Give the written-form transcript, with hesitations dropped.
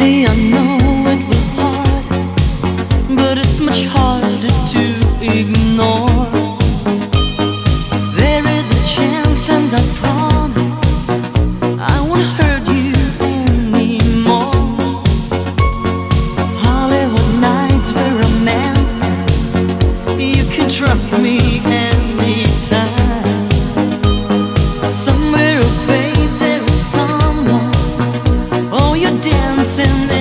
Baby, I know it was hard, but it's much harder to ignore. There is a chance, and I promise I won't hurt you anymore. Hollywood nights were romancing. You can trust me anytime. Somewhere away there is someone. Oh, you're dancing